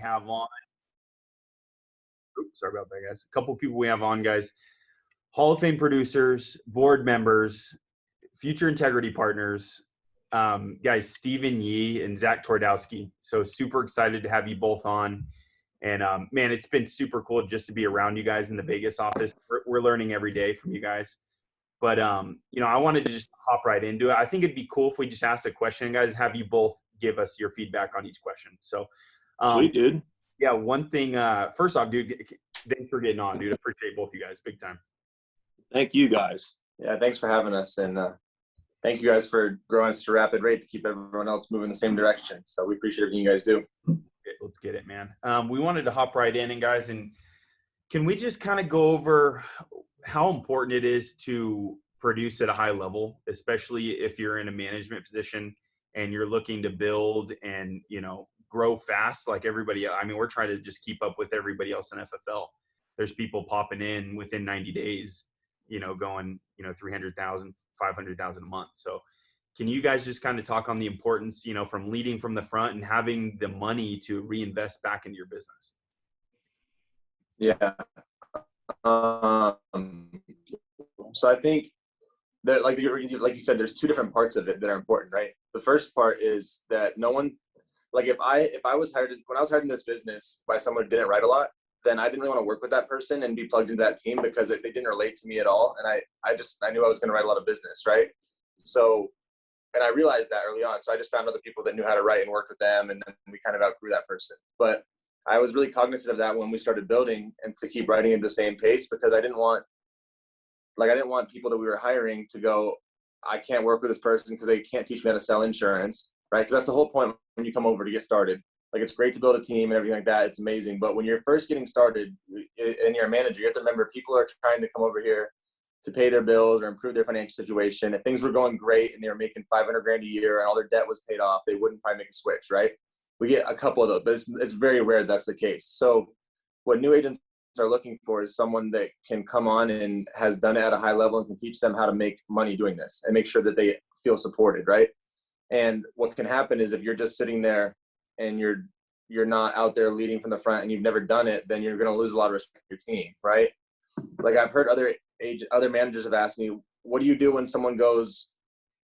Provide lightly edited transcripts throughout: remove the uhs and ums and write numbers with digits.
have on. Oops, sorry about that, guys. A couple people we have on, guys. Hall of Fame producers, board members, future integrity partners, guys, Stephen Yee and Zac Twardowsi. So super excited to have you both on. And man, it's been super cool just to be around you guys in the Vegas office. We're learning every day from you guys. But, you know, I wanted to just hop right into it. I think it'd be cool if we just asked a question, guys, have you both give us your feedback on each question. So, sweet, dude. Yeah, one thing, first off, dude, thanks for getting on, dude. I appreciate both you guys big time. Thank you, guys. Yeah, thanks for having us. And thank you guys for growing at such a rapid rate to keep everyone else moving the same direction. So we appreciate everything you guys do. Let's get it, man. We wanted to hop right in, and guys, and can we just kind of go over how important it is to produce at a high level, especially if you're in a management position and you're looking to build and, you know, grow fast like everybody. I mean, we're trying to just keep up with everybody else in FFL. There's people popping in within 90 days, you know, going, you know, 300,000, 500,000 a month. So can you guys just kind of talk on the importance, you know, from leading from the front and having the money to reinvest back into your business? Yeah. So I think that, like you said, there's two different parts of it that are important, right? The first part is that no one, like if I was hired, when I was hired in this business by someone who didn't write a lot, then I didn't really want to work with that person and be plugged into that team because they didn't relate to me at all. And I knew I was going to write a lot of business, right? So, and I realized that early on. So I just found other people that knew how to write and worked with them. And then we kind of outgrew that person. But I was really cognizant of that when we started building and to keep writing at the same pace, because I didn't want people that we were hiring to go, I can't work with this person because they can't teach me how to sell insurance, right? Because that's the whole point when you come over to get started. Like, it's great to build a team and everything like that. It's amazing. But when you're first getting started and you're a manager, you have to remember people are trying to come over here to pay their bills or improve their financial situation. If things were going great and they were making $500,000 a year and all their debt was paid off, they wouldn't probably make a switch, right? We get a couple of those, but it's very rare that's the case. So what new agents are looking for is someone that can come on and has done it at a high level and can teach them how to make money doing this and make sure that they feel supported, right? And what can happen is if you're just sitting there and you're not out there leading from the front and you've never done it, then you're going to lose a lot of respect for your team, right? Like, I've heard other managers have asked me, what do you do when someone goes,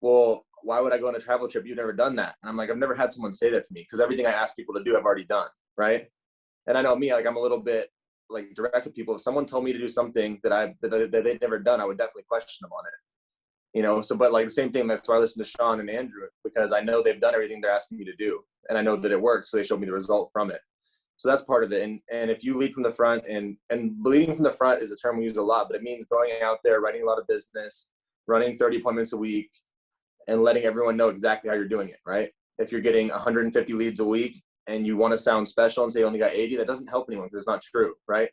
well, why would I go on a travel trip? You've never done that. And I'm like, I've never had someone say that to me, because everything I ask people to do, I've already done, right? And I know me, like, I'm a little bit like direct with people. If someone told me to do something that they'd never done, I would definitely question them on it. You know, so, but like the same thing, that's why I listen to Sean and Andrew, because I know they've done everything they're asking me to do. And I know that it works. So they showed me the result from it. So that's part of it. And if you lead from the front, and leading from the front is a term we use a lot, but it means going out there, writing a lot of business, running 30 appointments a week, and letting everyone know exactly how you're doing it, right? If you're getting 150 leads a week and you want to sound special and say you only got 80, that doesn't help anyone, because it's not true, right?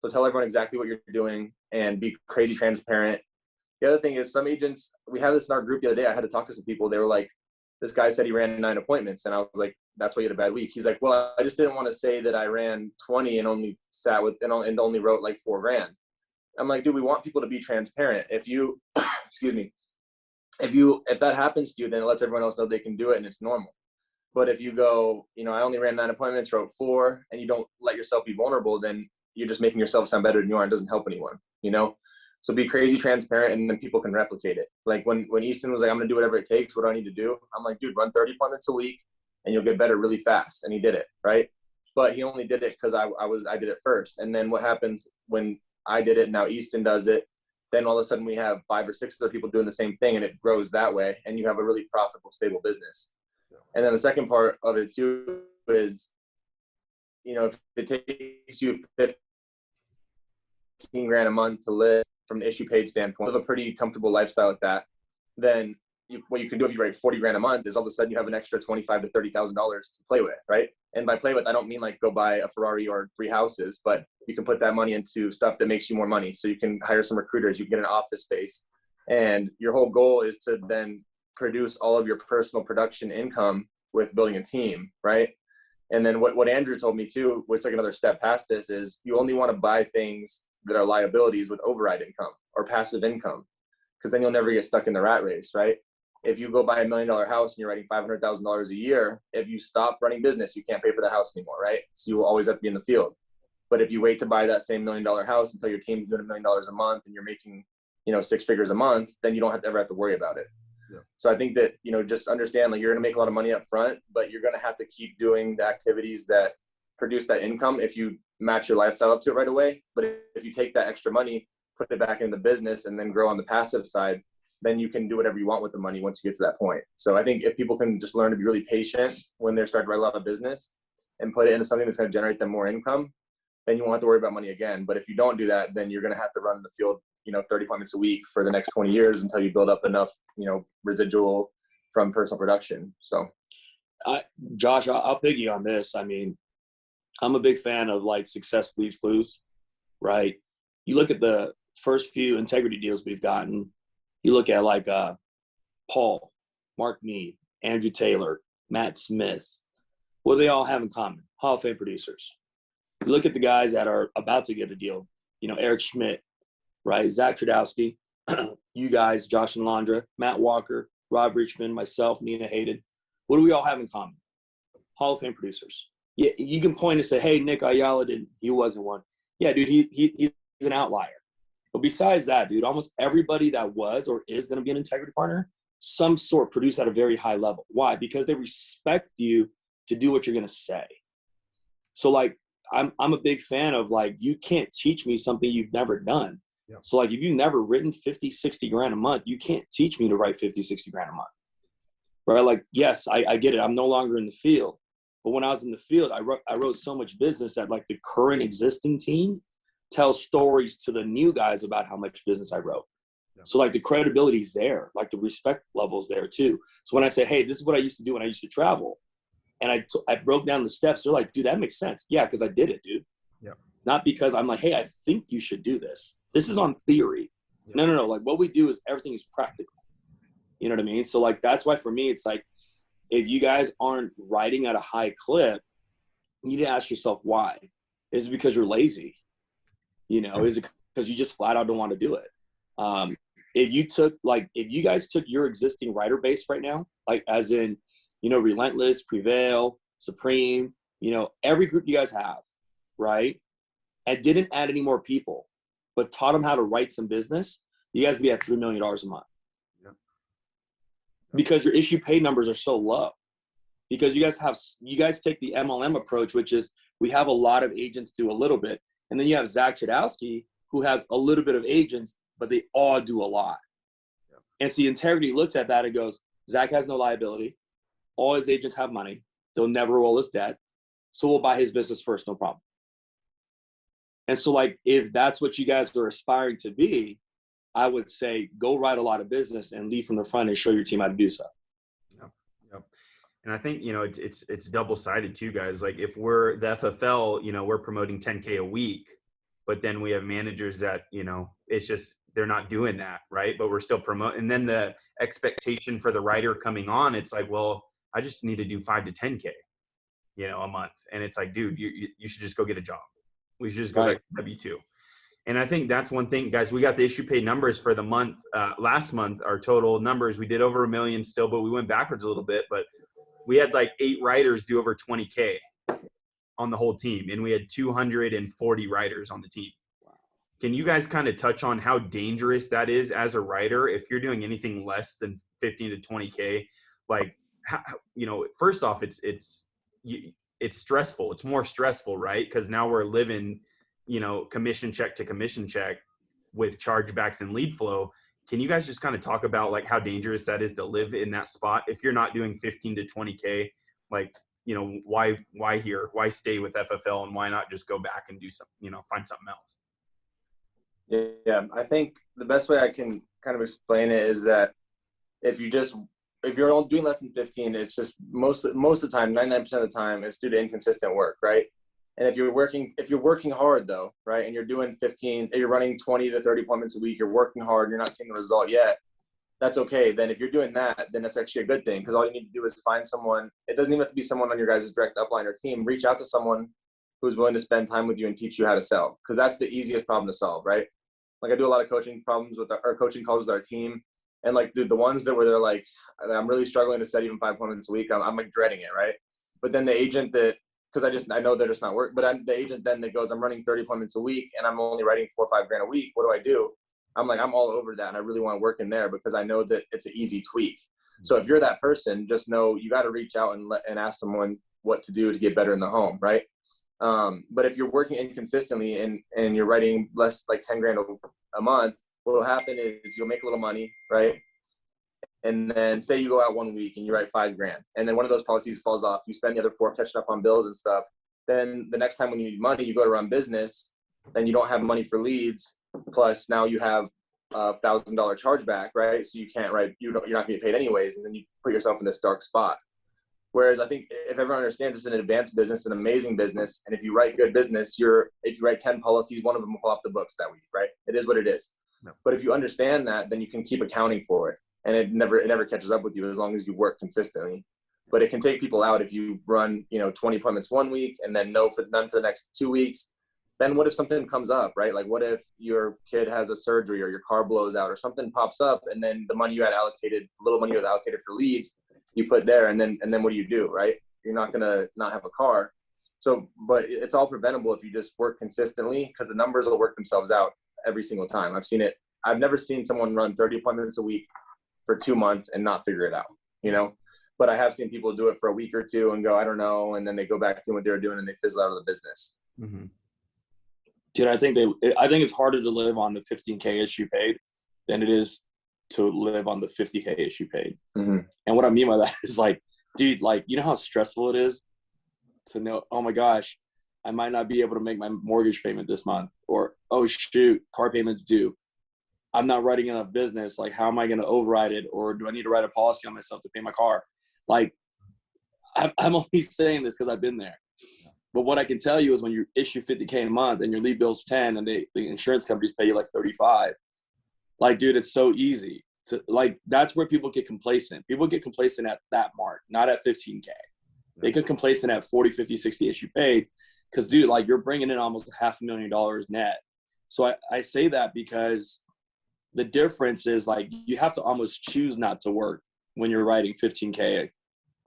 So tell everyone exactly what you're doing and be crazy transparent. The other thing is, some agents, we had this in our group the other day. I had to talk to some people. They were like, this guy said he ran 9 appointments. And I was like, that's why you had a bad week. He's like, well, I just didn't want to say that I ran 20 and only sat with, and only wrote like 4 grand. I'm like, dude, we want people to be transparent. If you, excuse me, if that happens to you, then it lets everyone else know they can do it and it's normal. But if you go, you know, I only ran 9 appointments, wrote 4, and you don't let yourself be vulnerable, then you're just making yourself sound better than you are, and it doesn't help anyone, you know? So be crazy transparent, and then people can replicate it. Like when Easton was like, I'm gonna do whatever it takes, what do I need to do? I'm like, dude, run 30 appointments a week and you'll get better really fast. And he did it, right? But he only did it because I did it first. And then what happens when I did it, now Easton does it, then all of a sudden we have 5 or 6 other people doing the same thing, and it grows that way, and you have a really profitable, stable business. And then the second part of it too is, you know, if it takes you 15 grand a month to live from an issue paid standpoint, live a pretty comfortable lifestyle like that, then what you can do if you write 40 grand a month is all of a sudden you have an extra $25,000 to $30,000 to play with, right? And by play with, I don't mean like go buy a Ferrari or 3 houses, but you can put that money into stuff that makes you more money. So you can hire some recruiters, you can get an office space, and your whole goal is to then produce all of your personal production income with building a team, right? And then what Andrew told me too, which like another step past this, is you only want to buy things that are liabilities with override income or passive income, because then you'll never get stuck in the rat race, right? if you go buy $1 million house and you're writing $500,000 a year, if you stop running business, you can't pay for the house anymore, right? So you will always have to be in the field. But if you wait to buy that same $1 million house until your team's doing $1 million a month and you're making, 6 figures a month, then you don't ever have to worry about it. Yeah. So I think that, just understand, like, you're going to make a lot of money up front, but you're going to have to keep doing the activities that produce that income if you match your lifestyle up to it right away. But if you take that extra money, put it back into the business and then grow on the passive side, then you can do whatever you want with the money once you get to that point. So I think if people can just learn to be really patient when they're starting to write a lot of business and put it into something that's going to generate them more income, then you won't have to worry about money again. But if you don't do that, then you're going to have to run the field, 30 appointments a week for the next 20 years until you build up enough, residual from personal production. So, Josh, I'll pig you on this. I mean, I'm a big fan of, like, success leaves clues, right? You look at the first few integrity deals we've gotten. You look at, like, Paul, Mark Mead, Andrew Taylor, Matt Smith. What do they all have in common? Hall of Fame producers. You look at the guys that are about to get a deal, Eric Schmidt, right? Zac Twardowsi, you guys, Josh and Landra, Matt Walker, Rob Richmond, myself, Nina Hayden. What do we all have in common? Hall of Fame producers. Yeah, you can point and say, hey, Nick Ayala didn't. He wasn't one. Yeah, dude, he's an outlier. But besides that, dude, almost everybody that was or is going to be an integrity partner, some sort, produce at a very high level. Why? Because they respect you to do what you're going to say. So, like, I'm a big fan of, like, you can't teach me something you've never done. Yeah. So, like, if you've never written 50, 60 grand a month, you can't teach me to write 50, 60 grand a month. Right? Like, yes, I get it. I'm no longer in the field. But when I was in the field, I wrote so much business that, like, the current existing team tells stories to the new guys about how much business I wrote. Yeah. So, like, the credibility's there. Like, the respect level's there, too. So when I say, hey, this is what I used to do when I used to travel, and I broke down the steps, they're like, dude, that makes sense. Yeah, because I did it, dude. Yeah. Not because I'm like, hey, I think you should do this. This is on theory. Yeah. No. Like, what we do is everything is practical. You know what I mean? So, like, that's why for me, it's like, if you guys aren't writing at a high clip, you need to ask yourself why. Is it because you're lazy? Is it because you just flat out don't want to do it? If you guys took your existing writer base right now, like, as in, Relentless, Prevail, Supreme, every group you guys have, right? And didn't add any more people, but taught them how to write some business, you guys would be at $3 million a month. Yeah. Because your issue pay numbers are so low. Because you guys take the MLM approach, which is we have a lot of agents do a little bit. And then you have Zac Twardowsi, who has a little bit of agents, but they all do a lot. Yeah. And so integrity looks at that and goes, Zac has no liability. All his agents have money. They'll never roll his debt. So we'll buy his business first, no problem. And so, like, if that's what you guys are aspiring to be, I would say go write a lot of business and lead from the front and show your team how to do so. Yep. And I think, it's double-sided too, guys. Like, if we're the FFL, we're promoting 10K a week, but then we have managers that, it's just, they're not doing that, right? But we're still promoting. And then the expectation for the writer coming on, it's like, well, I just need to do 5 to 10K, a month. And it's like, dude, you should just go get a job. We should just go back to W-2. And I think that's one thing, guys. We got the issue pay numbers for the month. Last month, our total numbers, we did over 1 million still, but we went backwards a little bit. But we had like 8 writers do over 20K on the whole team. And we had 240 writers on the team. Can you guys kind of touch on how dangerous that is as a writer if you're doing anything less than 15 to 20K? Like, first off, it's stressful. It's more stressful, right? Because now we're living, commission check to commission check with chargebacks and lead flow. Can you guys just kind of talk about, like, how dangerous that is to live in that spot if you're not doing 15 to 20K? Like, why here? Why stay with FFL, and why not just go back and do some, find something else? Yeah, I think the best way I can kind of explain it is that if you're only doing less than 15, it's just most of the time, 99% of the time, it's due to inconsistent work, right? And if you're working hard though, right, and you're doing 15, you're running 20 to 30 appointments a week, you're working hard, you're not seeing the result yet, that's okay. Then if you're doing that, then that's actually a good thing, because all you need to do is find someone. It doesn't even have to be someone on your guys' direct upline or team. Reach out to someone who's willing to spend time with you and teach you how to sell, because that's the easiest problem to solve, right? Like, I do a lot of coaching calls with our team, And like, dude, the ones that were, they're like, I'm really struggling to set even 5 appointments a week. I'm like dreading it. Right. But then the agent that, cause I know they're just not work, but the agent then that goes, I'm running 30 appointments a week and I'm only writing 4 or 5 grand a week. What do I do? I'm like, I'm all over that. And I really want to work in there because I know that it's an easy tweak. So if you're that person, just know you got to reach out and ask someone what to do to get better in the home. Right. But if you're working inconsistently and you're writing less, like 10 grand a month, what will happen is you'll make a little money. Right. And then say you go out 1 week and you write 5 grand and then one of those policies falls off, you spend the other 4 catching up on bills and stuff. Then the next time when you need money, you go to run business and you don't have money for leads. Plus now you have $1,000 chargeback, right? So you can't write, you're not gonna get paid anyways. And then you put yourself in this dark spot. Whereas I think if everyone understands it's an advanced business, an amazing business. And if you write good business, if you write 10 policies, one of them will fall off the books that week, right? It is what it is. No. But if you understand that, then you can keep accounting for it. And it never catches up with you as long as you work consistently. But it can take people out if you run, 20 appointments 1 week and then no for none for the next 2 weeks. Then what if something comes up, right? Like what if your kid has a surgery or your car blows out or something pops up and then the money you had allocated, little money you had allocated for leads, you put there and then what do you do, right? You're not going to not have a car. So, but it's all preventable if you just work consistently because the numbers will work themselves out every single time. I've seen it. I've never seen someone run 30 appointments a week for 2 months and not figure it out, but I have seen people do it for a week or two and go, I don't know. And then they go back to what they were doing and they fizzle out of the business. Mm-hmm. Dude, I think it's harder to live on the 15K issue paid than it is to live on the 50K issue paid. Mm-hmm. And what I mean by that is like, dude, like, you know how stressful it is to know, oh my gosh, I might not be able to make my mortgage payment this month, or, oh shoot, car payment's due. I'm not writing enough business. Like, how am I going to override it? Or do I need to write a policy on myself to pay my car? Like, I'm only saying this because I've been there. But what I can tell you is when you issue 50K a month and your lead bill's 10 and the insurance companies pay you like 35, like, dude, it's so easy to, like, that's where people get complacent. People get complacent at that mark, not at 15K. They get complacent at 40, 50, 60 issue paid because, dude, like, you're bringing in almost $500,000 net. So I say that because the difference is, like, you have to almost choose not to work when you're writing 15K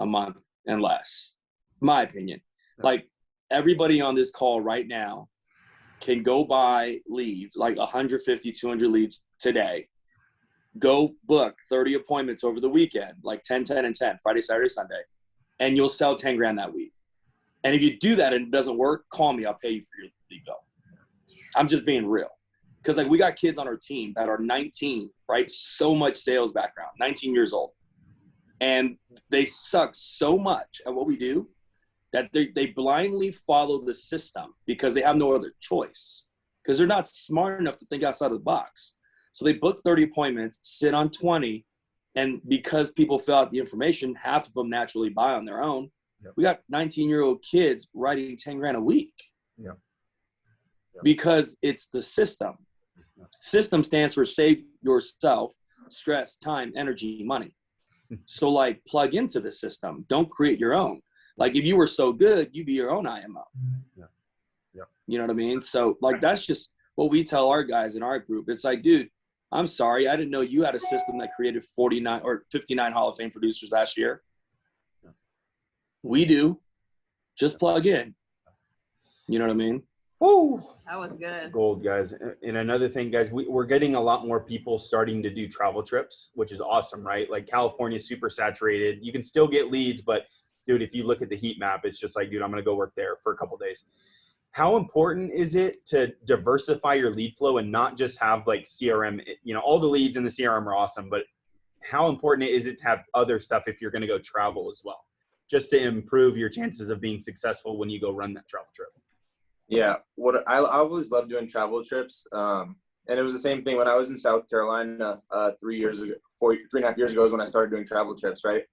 a month and less, my opinion. Like, everybody on this call right now can go buy leads, like 150, 200 leads today. Go book 30 appointments over the weekend, like 10, 10, and 10, Friday, Saturday, Sunday, and you'll sell 10 grand that week. And if you do that and it doesn't work, call me. I'll pay you for your lead bill. I'm just being real. Because, like, we got kids on our team that are 19, right? So much sales background, 19 years old. And they suck so much at what we do that they blindly follow the system because they have no other choice, because they're not smart enough to think outside of the box. So they book 30 appointments, sit on 20, and because people fill out the information, half of them naturally buy on their own. Yep. We got 19-year-old kids writing 10 grand a week. Yep. Yep. Because it's the system. System stands for save yourself, stress, time, energy, money. So, like, plug into the system. Don't create your own. Like, if you were so good, you'd be your own IMO. Yeah. Yeah. You know what I mean? So, like, that's just what we tell our guys in our group. It's like, dude, I'm sorry. I didn't know you had a system that created 49 or 59 Hall of Fame producers last year. Yeah. We do. Just plug in. You know what I mean? Woo! That was good. Gold, guys. And another thing, guys, we're getting a lot more people starting to do travel trips, which is awesome, right? Like, California's super saturated. You can still get leads, but dude, if you look at the heat map, it's just like, dude, I'm going to go work there for a couple of days. How important is it to diversify your lead flow and not just have, like, CRM? All the leads in the CRM are awesome, but how important is it to have other stuff if you're going to go travel as well, just to improve your chances of being successful when you go run that travel trip? Yeah, what I always loved doing travel trips, and it was the same thing when I was in South Carolina 3.5 years ago is when I started doing travel trips, right?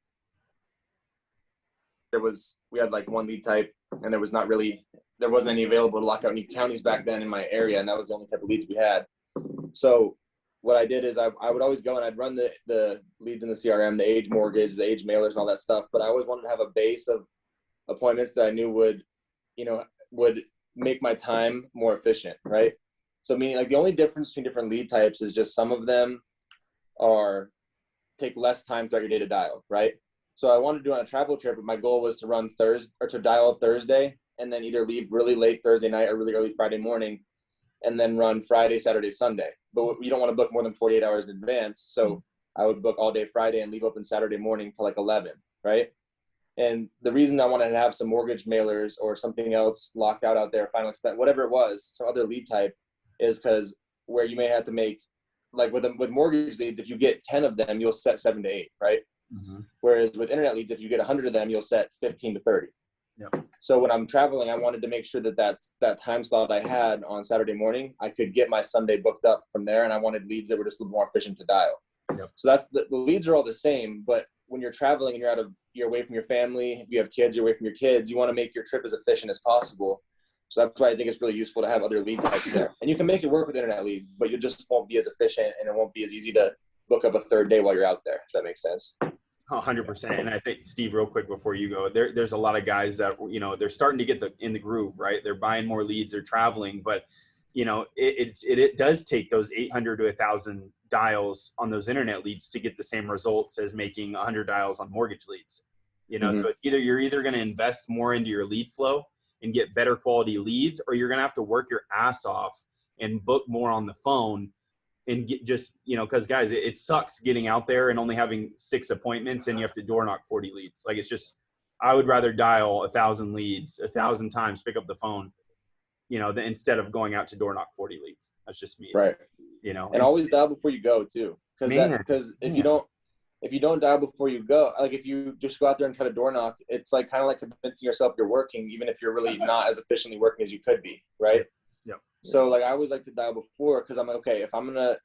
We had like one lead type, and there wasn't any available to lock out any counties back then in my area, and that was the only type of leads we had. So what I did is I would always go and I'd run the leads in the CRM, the age mortgage, the age mailers, and all that stuff. But I always wanted to have a base of appointments that I knew would make my time more efficient, right? So meaning, like, the only difference between different lead types is just some of them are take less time throughout your day to dial, right? So I wanted to do on a travel trip, but my goal was to run Thursday or to dial Thursday and then either leave really late Thursday night or really early Friday morning and then run Friday, Saturday, Sunday. But you don't want to book more than 48 hours in advance. So I would book all day Friday and leave open Saturday morning till like 11, right? And the reason I wanted to have some mortgage mailers or something else locked out there, final expense, whatever it was, some other lead type, is because where you may have to make, like with mortgage leads, if you get 10 of them, you'll set 7 to 8, right? Mm-hmm. Whereas with internet leads, if you get 100 of them, you'll set 15 to 30. Yep. So when I'm traveling, I wanted to make sure that time slot I had on Saturday morning, I could get my Sunday booked up from there. And I wanted leads that were just a little more efficient to dial. Yep. So that's the leads are all the same, but when you're traveling and you're away from your family, if you have kids, you're away from your kids, you want to make your trip as efficient as possible. So that's why I think it's really useful to have other lead types there. And you can make it work with internet leads, but you just won't be as efficient and it won't be as easy to book up a third day while you're out there, if that makes sense. 100%. And I think, Steve, real quick before you go, there's a lot of guys that, they're starting to get in the groove, right? They're buying more leads, they're traveling, but it does take those 800 to 1,000 dials on those internet leads to get the same results as making 100 dials on mortgage leads. Mm-hmm. So you're either going to invest more into your lead flow and get better quality leads, or you're going to have to work your ass off and book more on the phone and get because guys, it sucks getting out there and only having 6 appointments and you have to door knock 40 leads. Like I would rather dial 1,000 leads 1,000 times, pick up the phone, instead of going out to door knock 40 leads. That's just me. Right. And always dial before you go too. Because if you don't dial before you go, like if you just go out there and try to door knock, it's like kind of like convincing yourself you're working, even if you're really not as efficiently working as you could be. Right. Yep. So like I always like to dial before, because I'm like, okay, if I'm going to,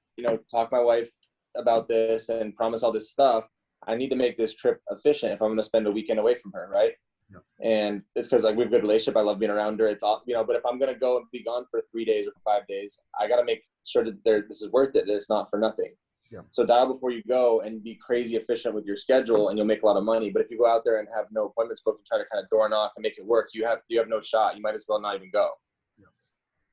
talk to my wife about this and promise all this stuff, I need to make this trip efficient if I'm going to spend a weekend away from her. Right. Yep. And it's because like we have a good relationship. I love being around her. It's all, but if I'm going to go and be gone for 3 days or 5 days, I got to make sure that this is worth it. That it's not for nothing. Yeah. So dial before you go and be crazy efficient with your schedule and you'll make a lot of money. But if you go out there and have no appointments booked and try to kind of door knock and make it work, you have no shot. You might as well not even go.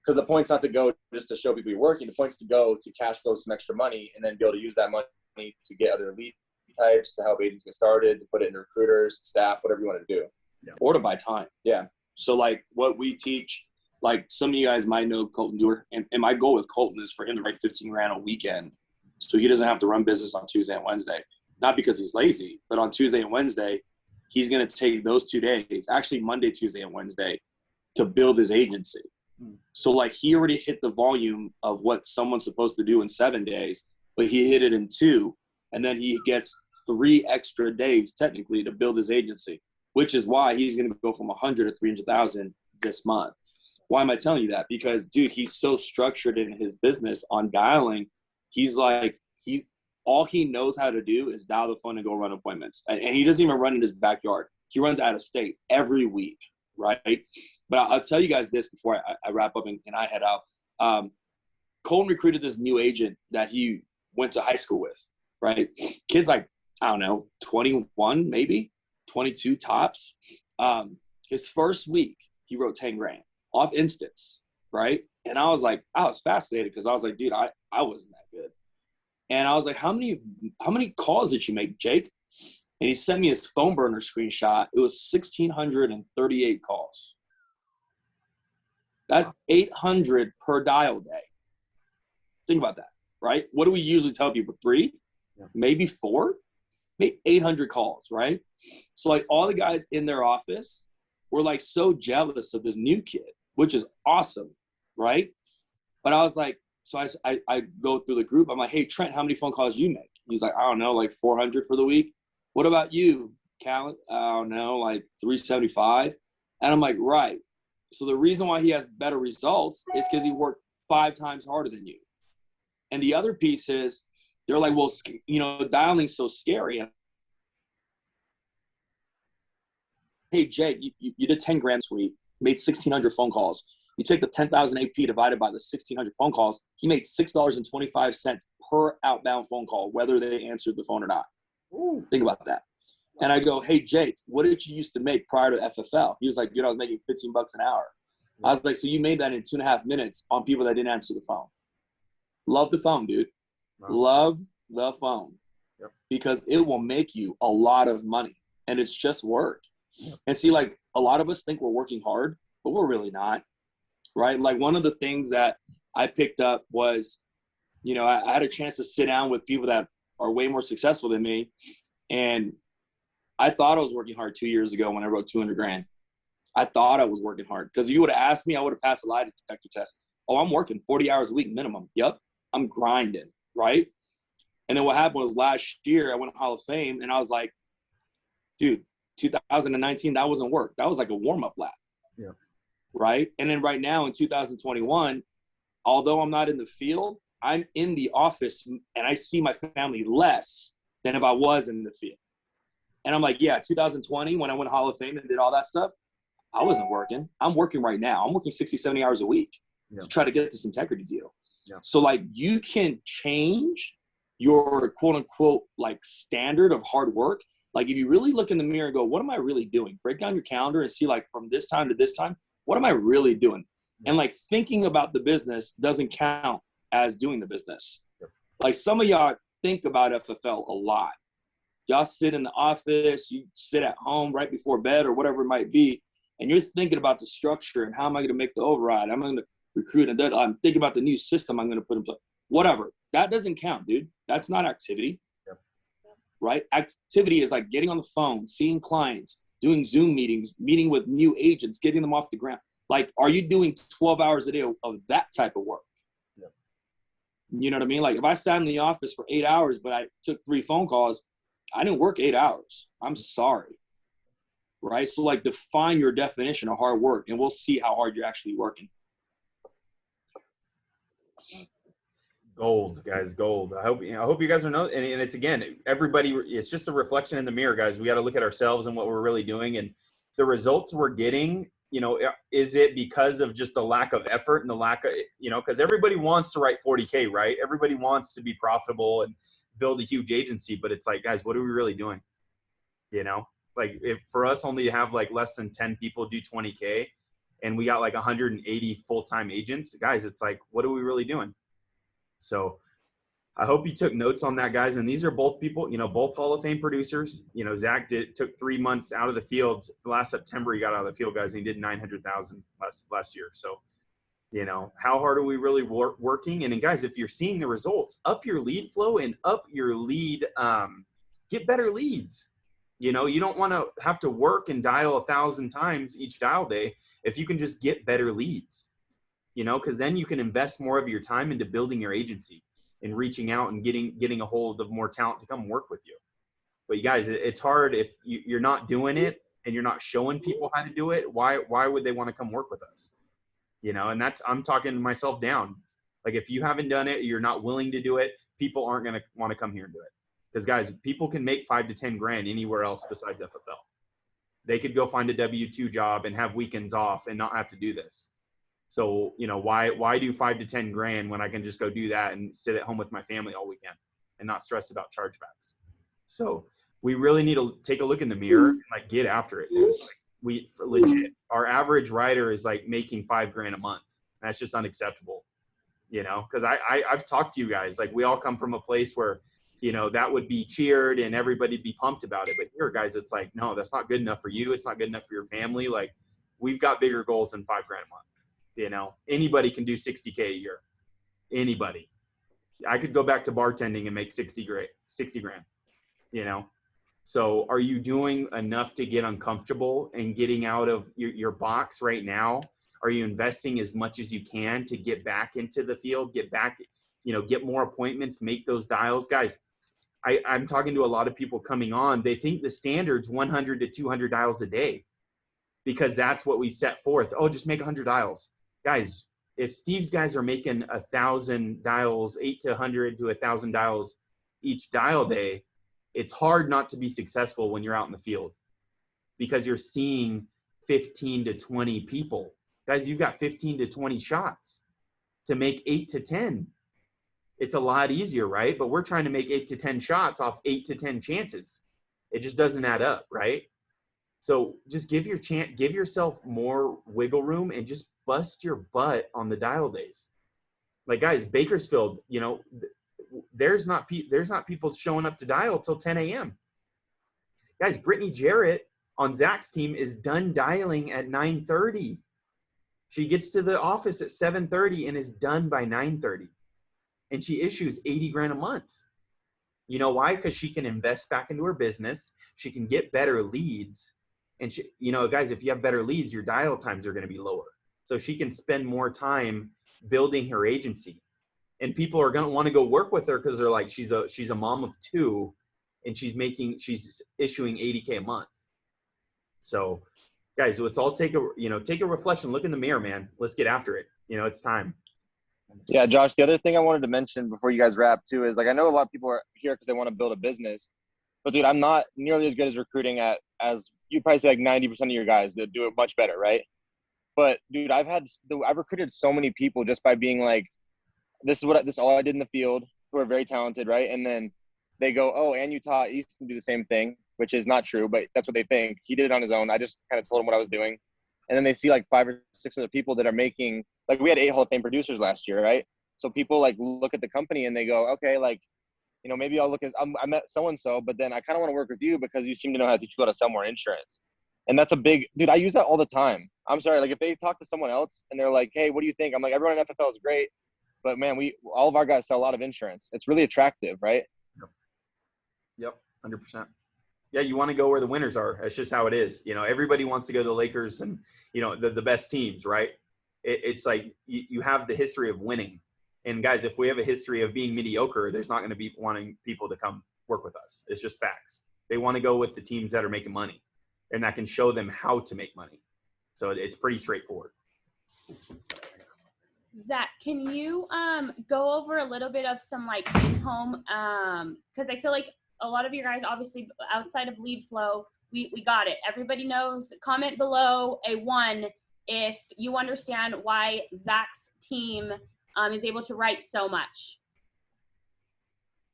Because the point's not to go just to show people you're working. The point's to go to cash flow some extra money and then be able to use that money to get other lead types, to help agents get started, to put it in recruiters, staff, whatever you want to do. Yeah. Or to buy time. Yeah. So like what we teach, like some of you guys might know Colton Dewar, and my goal with Colton is for him to write 15 grand a weekend so he doesn't have to run business on Tuesday and Wednesday. Not because he's lazy, but on Tuesday and Wednesday, he's going to take those 2 days, actually Monday, Tuesday, and Wednesday, to build his agency. So like he already hit the volume of what someone's supposed to do in 7 days, but he hit it in 2. And then he gets 3 extra days technically to build his agency, which is why he's going to go from 100 to 300,000 this month. Why am I telling you that? Because dude, he's so structured in his business on dialing. All he knows how to do is dial the phone and go run appointments. And he doesn't even run in his backyard. He runs out of state every week. Right. But I'll tell you guys this before I wrap up and I head out. Colton recruited this new agent that he went to high school with, right? Kid's like, I don't know, 21, maybe 22 tops. His first week, he wrote 10 grand off instance. Right. And I was fascinated because I was like, dude, I wasn't that good. And I was like, how many calls did you make, Jake? And he sent me his phone burner screenshot. It was 1,638 calls. That's 800 per dial day. Think about that, right? What do we usually tell people? 3, maybe 4, maybe 800 calls, right? So like all the guys in their office were like so jealous of this new kid, which is awesome, right? But I was like, so I go through the group. I'm like, hey, Trent, how many phone calls you make? He's like, I don't know, like 400 for the week. What about you, Cal? I don't know, like 375. And I'm like, right. So the reason why he has better results is because he worked 5 times harder than you. And the other piece is they're like, well, dialing's so scary. Hey, Jake, you did 10 grand this week, made 1,600 phone calls. You take the 10,000 AP divided by the 1,600 phone calls, he made $6.25 per outbound phone call, whether they answered the phone or not. Ooh. Think about that. And I go, hey, Jake, what did you used to make prior to FFL? He was like, I was making $15 an hour. I was like, so you made that in 2.5 minutes on people that didn't answer the phone. Love the phone, dude. Wow. Love the phone. because it will make you a lot of money, and it's just work. And see, like, a lot of us think we're working hard, but we're really not, right? Like, one of the things that I picked up was, you know, I had a chance to sit down with people that are way more successful than me. And I thought I was working hard 2 years ago when I wrote 200 grand. I thought I was working hard, because if you would have asked me, I would have passed a lie detector test. Oh, I'm working 40 hours a week minimum. Yep. I'm grinding, right? And then what happened was last year I went to Hall of Fame, and I was like, dude, 2019, that wasn't work. That was like a warm-up lap. Yeah. Right? And then right now in 2021, although I'm not in the field, I'm in the office and I see my family less than if I was in the field. And I'm like, yeah, 2020, when I went to Hall of Fame and did all that stuff, I wasn't working. I'm working right now. I'm working 60, 70 hours a week to try to get this integrity deal. Yeah. So, like, you can change your quote unquote like standard of hard work. Like, if you really look in the mirror and go, what am I really doing? Break down your calendar and see, like, from this time to this time, what am I really doing? And, like, thinking about the business doesn't count as doing the business. Like, some of y'all think about FFL a lot. Y'all sit in the office, you sit at home right before bed or whatever it might be, and you're thinking about the structure and how am I going to make the override? I'm going to recruit, and I'm thinking about the new system I'm going to put in place. Whatever. That doesn't count, dude. That's not activity. Right? Activity is like getting on the phone, seeing clients, doing Zoom meetings, meeting with new agents, getting them off the ground. Like, are you doing 12 hours a day of that type of work? Yeah. You know what I mean? Like, if I sat in the office for 8 hours, but I took 3 phone calls, I didn't work 8 hours. I'm sorry. Right? So, like, define your definition of hard work, and we'll see how hard you're actually working. Gold, guys, gold. I hope you guys are and it's, again, everybody, it's just a reflection in the mirror, guys. We got to look at ourselves and what we're really doing, and the results we're getting. You know, is it because of just a lack of effort and the lack of, you know, because everybody wants to write 40K, right? Everybody wants to be profitable and build a huge agency, but it's like, guys, what are we really doing? You know, like, if for us only to have like less than 10 people do 20K and we got like 180 full-time agents, guys, it's like, what are we really doing? So I hope you took notes on that, guys. And these are both people, you know, both Hall of Fame producers. You know, Zac took 3 months out of the field. Last September, he got out of the field, guys, and he did 900,000 last year. So, you know, how hard are we really working? And then, guys, if you're seeing the results, up your lead flow and up your lead, get better leads. You know, you don't want to have to work and dial 1,000 times each dial day if you can just get better leads. You know, because then you can invest more of your time into building your agency and reaching out and getting a hold of more talent to come work with you. But you guys, it's hard if you're not doing it and you're not showing people how to do it. Why would they want to come work with us? You know, and I'm talking myself down. Like, if you haven't done it, you're not willing to do it, people aren't going to want to come here and do it. Because, guys, people can make 5 to 10 grand anywhere else besides FFL. They could go find a W-2 job and have weekends off and not have to do this. So, you know, why do 5 to 10 grand when I can just go do that and sit at home with my family all weekend and not stress about chargebacks? So we really need to take a look in the mirror and, like, get after it. Like, legit, our average writer is like making $5 grand a month. That's just unacceptable, you know, because I've talked to you guys, like, we all come from a place where, you know, that would be cheered and everybody'd be pumped about it. But here, guys, it's like, no, that's not good enough for you. It's not good enough for your family. Like, we've got bigger goals than $5 grand a month. You know, anybody can do 60K a year. Anybody. I could go back to bartending and make 60 grand, you know? So are you doing enough to get uncomfortable and getting out of your box right now? Are you investing as much as you can to get back into the field, get back, you know, get more appointments, make those dials? Guys, I'm talking to a lot of people coming on. They think the standard's 100 to 200 dials a day because that's what we set forth. Oh, just make 100 dials. Guys, if Steve's guys are making 1,000 dials, 8 to 100 to 1,000 dials each dial day, it's hard not to be successful when you're out in the field because you're seeing 15 to 20 people. Guys, you've got 15 to 20 shots to make 8 to 10. It's a lot easier, right? But we're trying to make 8 to 10 shots off 8 to 10 chances. It just doesn't add up, right? So just give yourself more wiggle room and just bust your butt on the dial days. Like, guys, Bakersfield, you know, there's not people showing up to dial till 10 a.m. Guys, Brittany Jarrett on Zac's team is done dialing at 9:30. She gets to the office at 7:30 and is done by 9:30. And she issues 80 grand a month. You know why? Because she can invest back into her business. She can get better leads. And she, you know, guys, if you have better leads, your dial times are going to be lower. So she can spend more time building her agency. And people are going to want to go work with her because they're like, she's a mom of two and she's issuing 80K a month. So guys, let's all take a reflection, look in the mirror, man. Let's get after it. You know, it's time. Yeah, Josh, the other thing I wanted to mention before you guys wrap too is, like, I know a lot of people are here because they want to build a business, but dude, I'm not nearly as good as recruiting as you probably say, like 90% of your guys that do it much better, right? But dude, I've recruited so many people just by being like, this is all I did in the field, who are very talented, right? And then they go, oh, and you taught Easton to do the same thing, which is not true, but that's what they think. He did it on his own. I just kind of told him what I was doing. And then they see like 5 or 6 other people that are making, like, we had 8 Hall of Fame producers last year, right? So people like look at the company and they go, okay, like, you know, maybe I'll look at, I met so-and-so, but then I kind of want to work with you because you seem to know how to teach people how to sell more insurance. And that's a big, dude, I use that all the time. I'm sorry. Like, if they talk to someone else and they're like, hey, what do you think? I'm like, everyone in FFL is great, but man, all of our guys sell a lot of insurance. It's really attractive, right? Yep. 100%. Yeah, you want to go where the winners are. That's just how it is. You know, everybody wants to go to the Lakers and, you know, the best teams, right? It's like you have the history of winning. And guys, if we have a history of being mediocre, there's not going to be wanting people to come work with us. It's just facts. They want to go with the teams that are making money and that can show them how to make money. So it's pretty straightforward. Zac, can you go over a little bit of some like in-home, because I feel like a lot of your guys, obviously outside of lead flow, we got it. Everybody knows. Comment below a 1 if you understand why Zac's team is able to write so much.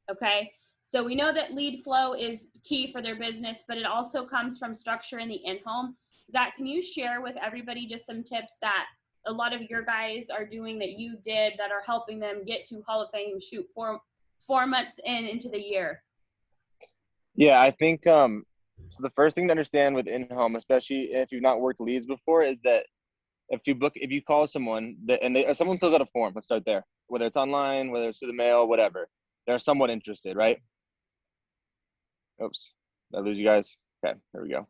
Okay, so we know that lead flow is key for their business, but it also comes from structure in the in-home. Zac, can you share with everybody just some tips that a lot of your guys are doing that you did that are helping them get to Hall of Fame, shoot 4 months into the year? Yeah, I think so the first thing to understand with in-home, especially if you've not worked leads before, is that if you call someone or someone fills out a form, let's start there, whether it's online, whether it's through the mail, whatever, they're somewhat interested, right? Oops, did I lose you guys? Okay, there we go.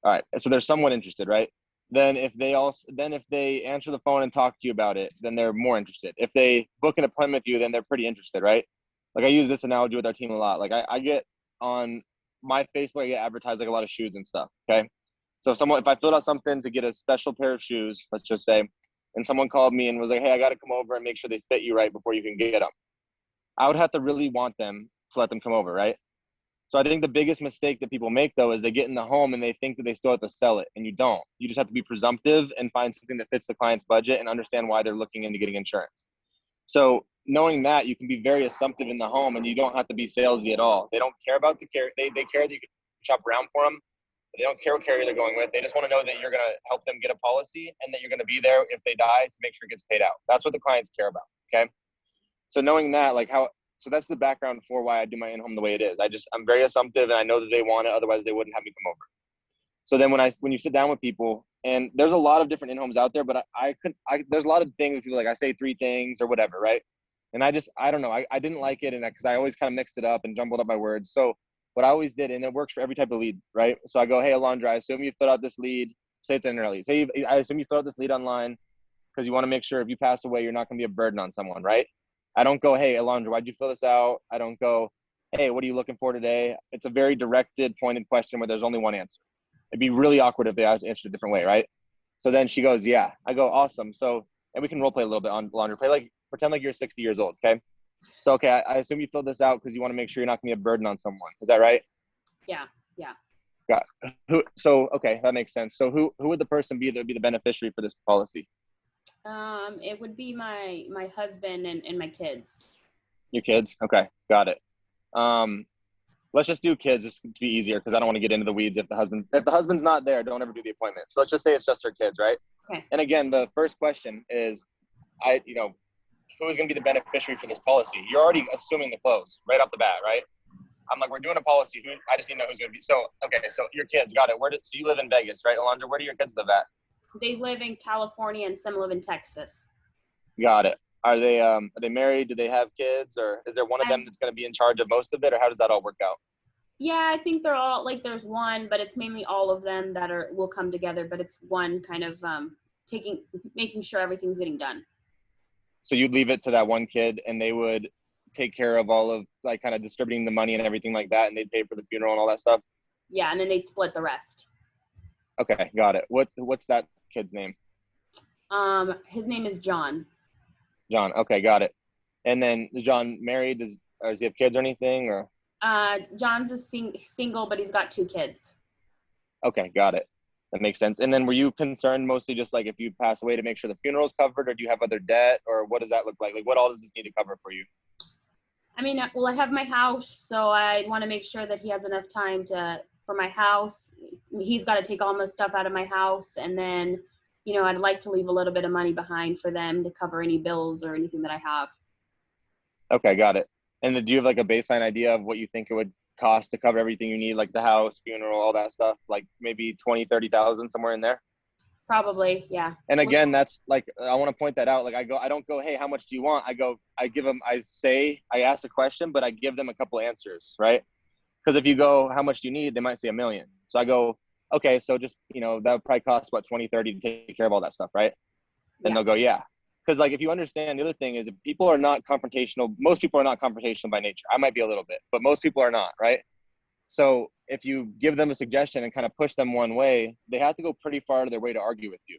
All right, so they're somewhat interested, right? Then if they answer the phone and talk to you about it, then they're more interested. If they book an appointment with you, then they're pretty interested, right? Like, I use this analogy with our team a lot. Like, I get on my Facebook, I get advertised like a lot of shoes and stuff, okay? So if I filled out something to get a special pair of shoes, let's just say, and someone called me and was like, hey, I got to come over and make sure they fit you right before you can get them, I would have to really want them to let them come over, right? So I think the biggest mistake that people make, though, is they get in the home and they think that they still have to sell it, and you don't. You just have to be presumptive and find something that fits the client's budget and understand why they're looking into getting insurance. So knowing that, you can be very assumptive in the home and you don't have to be salesy at all. They don't care about the carrier. They care that you can shop around for them. They don't care what carrier they're going with. They just want to know that you're going to help them get a policy and that you're going to be there if they die to make sure it gets paid out. That's what the clients care about, okay? So knowing that, so that's the background for why I do my in-home the way it is. I'm very assumptive and I know that they want it, otherwise they wouldn't have me come over. So then when you sit down with people, and there's a lot of different in-homes out there, but there's a lot of things, people like, I say 3 things or whatever, right? And I don't know, I didn't like it, and because I always kind of mixed it up and jumbled up my words. So what I always did, and it works for every type of lead, right? So I go, hey, Alondra, I assume you filled out this lead. Say it's an early. I assume you filled out this lead online because you want to make sure if you pass away, you're not going to be a burden on someone, right? I don't go, hey, Alondra, why'd you fill this out? I don't go, hey, what are you looking for today? It's a very directed, pointed question where there's only one answer. It'd be really awkward if they answered a different way, right? So then she goes, yeah. I go, awesome. So, and we can role play a little bit on Alondra. Pretend like you're 60 years old, okay? So, okay, I assume you filled this out because you want to make sure you're not going to be a burden on someone. Is that right? Yeah. Got it. So, okay, that makes sense. So who would the person be that would be the beneficiary for this policy? It would be my husband and my kids. Your kids? Okay, got it. Let's just do kids just to be easier because I don't want to get into the weeds if the husband's not there, don't ever do the appointment. So let's just say it's just her kids, right? Okay. And again, the first question is, who is going to be the beneficiary for this policy. You're already assuming the close right off the bat, right? I'm like, we're doing a policy. I just need to know who's going to be. So, okay, so your kids, got it. So you live in Vegas, right, Alondra? Where do your kids live at? They live in California and some live in Texas. Got it. Are they married? Do they have kids? Or is there one of them that's going to be in charge of most of it? Or how does that all work out? Yeah, I think they're all, like, there's one, but it's mainly all of them that will come together, but it's one kind of making sure everything's getting done. So you'd leave it to that one kid and they would take care of all of, like, kind of distributing the money and everything like that, and they'd pay for the funeral and all that stuff? Yeah, and then they'd split the rest. Okay, got it. What's that kid's name? His name is John. John. Okay, got it. And then is John married? Does he have kids or anything? Or John's a single, but he's got 2 kids. Okay, got it. That makes sense. And then were you concerned mostly just like if you pass away to make sure the funeral's covered, or do you have other debt, or what does that look like? Like, what all does this need to cover for you? I mean, well, I have my house, so I want to make sure that he has enough time for my house. He's got to take all my stuff out of my house, and then, you know, I'd like to leave a little bit of money behind for them to cover any bills or anything that I have. Okay, got it. And then do you have like a baseline idea of what you think it would cost to cover everything you need, like the house, funeral, all that stuff? Like maybe 20, 30,000, somewhere in there? Probably, yeah. And again, that's like, I want to point that out. Like I don't go, hey, how much do you want? I ask a question, but I give them a couple answers, right? Because if you go, how much do you need? They might say $1 million. So I go, okay, so just, you know, that would probably cost what, 20, 30 to take care of all that stuff, right? And they'll go, yeah. Because like, if you understand, the other thing is if people are not confrontational, most people are not confrontational by nature. I might be a little bit, but most people are not, right? So if you give them a suggestion and kind of push them one way, they have to go pretty far to their way to argue with you.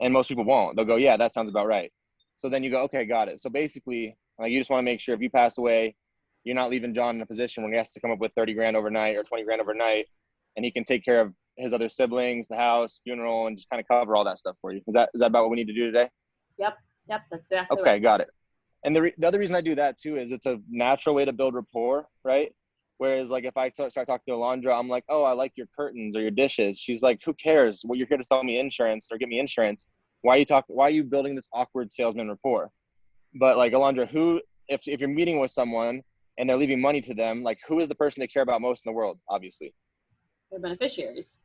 And most people won't. They'll go, yeah, that sounds about right. So then you go, okay, got it. So basically, like, you just want to make sure if you pass away, you're not leaving John in a position where he has to come up with 30 grand overnight or 20 grand overnight, and he can take care of his other siblings, the house, funeral, and just kind of cover all that stuff for you. Is that about what we need to do today? Yep, that's exactly okay, right. Got it. And the other reason I do that too is it's a natural way to build rapport, right? Whereas like if I start talking to Alondra, I'm like, oh, I like your curtains or your dishes. She's like, who cares? Well, you're here to sell me insurance or get me insurance. Why are you building this awkward salesman rapport? But like, Alondra, if you're meeting with someone and they're leaving money to them, like, who is the person they care about most in the world? Obviously, they're beneficiaries.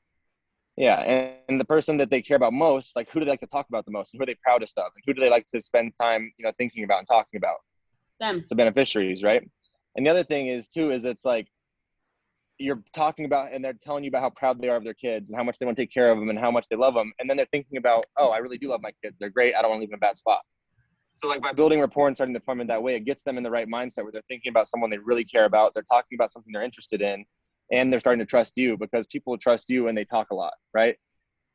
Yeah, and the person that they care about most, like, who do they like to talk about the most, and who are they proudest of, and who do they like to spend time, you know, thinking about and talking about? Them. So beneficiaries, right? And the other thing is too, is it's like you're talking about, and they're telling you about how proud they are of their kids and how much they want to take care of them and how much they love them, and then they're thinking about, oh, I really do love my kids. They're great. I don't want to leave them in a bad spot. So like by building rapport and starting the appointment that way, it gets them in the right mindset where they're thinking about someone they really care about. They're talking about something they're interested in. And they're starting to trust you because people trust you when they talk a lot, right?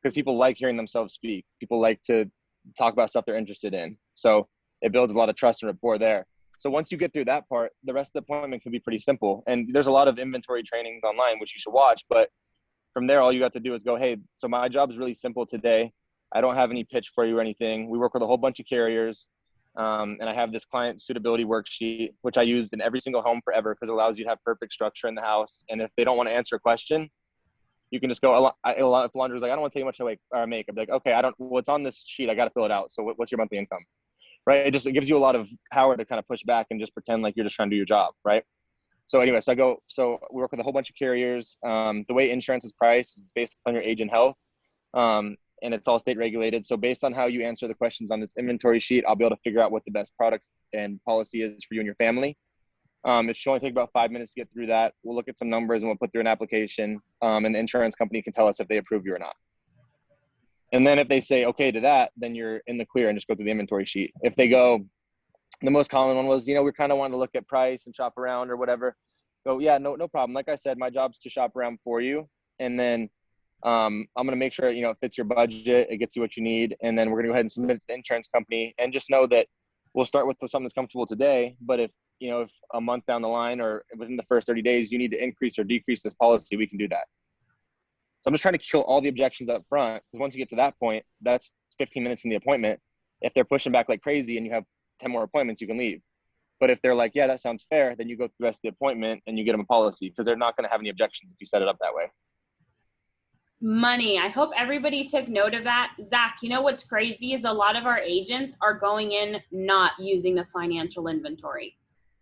Because people like hearing themselves speak. People like to talk about stuff they're interested in. So it builds a lot of trust and rapport there. So once you get through that part, the rest of the appointment can be pretty simple. And there's a lot of inventory trainings online, which you should watch. But from there, all you got to do is go, hey, so my job is really simple today. I don't have any pitch for you or anything. We work with a whole bunch of carriers. And I have this client suitability worksheet, which I used in every single home forever because it allows you to have perfect structure in the house. And if they don't want to answer a question, you can just go, if Alondra's like, I don't want to tell you much I make. I'd be like, okay, what's on this sheet? I got to fill it out. So what's your monthly income? Right? It gives you a lot of power to kind of push back and just pretend like you're just trying to do your job. Right? So anyway, so we work with a whole bunch of carriers. The way insurance is priced is based on your age and health. And it's all state regulated. So based on how you answer the questions on this inventory sheet, I'll be able to figure out what the best product and policy is for you and your family. It should only take about 5 minutes to get through that. We'll look at some numbers and we'll put through an application. And the insurance company can tell us if they approve you or not. And then if they say okay to that, then you're in the clear and just go through the inventory sheet. If they go, the most common one was, we kind of want to look at price and shop around or whatever. Go, yeah, no problem. Like I said, my job's to shop around for you. And then I'm going to make sure, it fits your budget, it gets you what you need. And then we're going to go ahead and submit it to the insurance company, and just know that we'll start with something that's comfortable today. But if a month down the line or within the first 30 days, you need to increase or decrease this policy, we can do that. So I'm just trying to kill all the objections up front. Because once you get to that point, that's 15 minutes in the appointment. If they're pushing back like crazy and you have 10 more appointments, you can leave. But if they're like, yeah, that sounds fair, then you go through the rest of the appointment and you get them a policy, because they're not going to have any objections if you set it up that way. Money. I hope everybody took note of that. Zac, you know what's crazy is a lot of our agents are going in not using the financial inventory.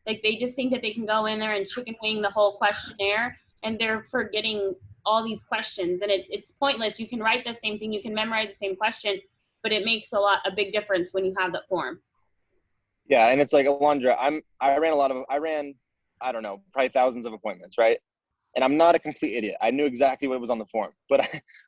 Like they just think that they can go in there and chicken wing the whole questionnaire, and they're forgetting all these questions, and it's pointless. You can write the same thing, you can memorize the same question, but it makes a big difference when you have that form. Yeah, and it's like, Alondra, I ran, I don't know, probably thousands of appointments, right? And I'm not a complete idiot. I knew exactly what was on the form, but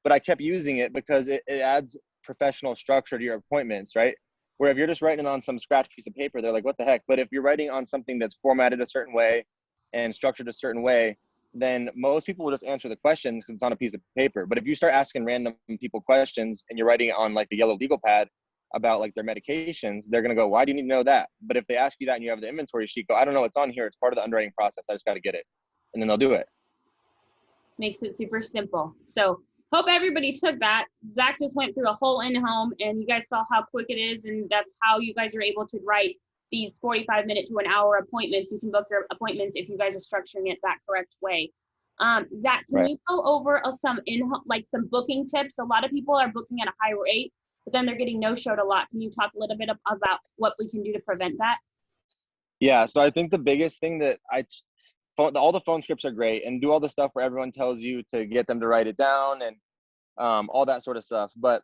I kept using it because it adds professional structure to your appointments, right? Where if you're just writing it on some scratch piece of paper, they're like, what the heck? But if you're writing on something that's formatted a certain way and structured a certain way, then most people will just answer the questions because it's on a piece of paper. But if you start asking random people questions and you're writing it on like a yellow legal pad about like their medications, they're going to go, why do you need to know that? But if they ask you that and you have the inventory sheet, go, I don't know, it's on here. It's part of the underwriting process. I just got to get it. And then they'll do it. Makes it super simple. So hope everybody took that. Zac just went through a whole in-home, and you guys saw how quick it is, and that's how you guys are able to write these 45-minute to an hour appointments. You can book your appointments if you guys are structuring it that correct way. Zac, can you go over some some booking tips? A lot of people are booking at a high rate, but then they're getting no-showed a lot. Can you talk a little bit about what we can do to prevent that? Yeah, so I think the biggest thing that all the phone scripts are great, and do all the stuff where everyone tells you to get them to write it down and all that sort of stuff. But